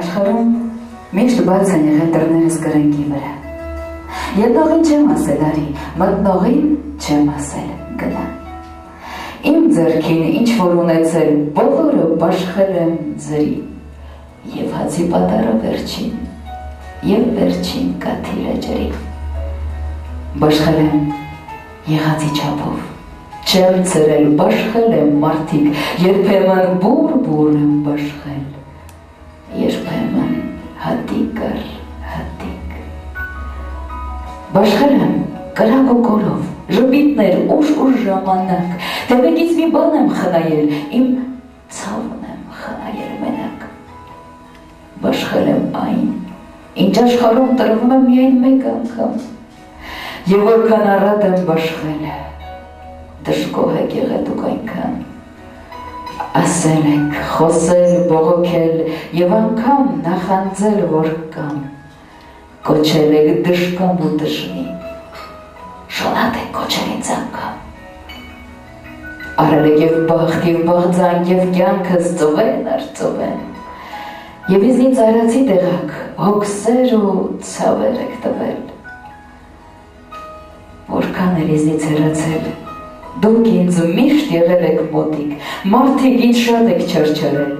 Աշխարհում միշտ բաց են եղել դռներս կրենկի վրա։ Ելնողին չեմ ասել արի, մտնողին չեմ ասել գնա։ Իմ ձեռքին ինչ որ ունեցել բոլորը բաշխել եմ ձրի, և հացի պատարը վերջին, և վերջին կաթիլը ջրի։ Բաշխել եմ եղածի չափով, չեմ ծրել, բաշխել եմ մարդիկ, երբեմն բուր եմ բաշխել, երբեմն հատիկ առ հատիկ։ Բաշխել եմ կրակ ու կորով, ժպիտներ ուշ ժամանակ, թե մեկից մի բան եմ խնայել, իմ ցավն եմ խնայել մենակ։ Բաշխել եմ այն, ինչ աշխարհում տրվում է միայն մեկ անգամ, և որքան առատ եմ բաշխել, դժգոհ եք եղել դուք այնքան, ասել եք, խոսել, բողոքել և անգամ նախանձել որ կամ, կոչել եք դժկամ ու դժնի, շոնատ եք կոչել ինձ անգամ, արել եք և բախտ և բաղձանք և կյանքս ծովեն առ ծովեն, և ինձնից արացի տեղակ, հոգսեր ու ցավեր եք տվել, որքան էլ ինձնից հեռացել, դուք ինձ միշտ եղել եք մոտիկ, մարդիկ ինձ շատ եք չարչարել,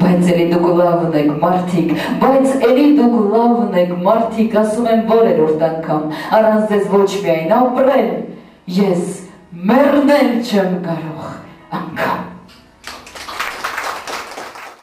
բայց էլի դուք լավն եք մարդիկ, բայց էլի դուք լավն եք մարդիկ, ասում եմ որերորդ անգամ, առանց ձեզ ոչ միայն ապրել, ես մեռնել չեմ կարող անգամ։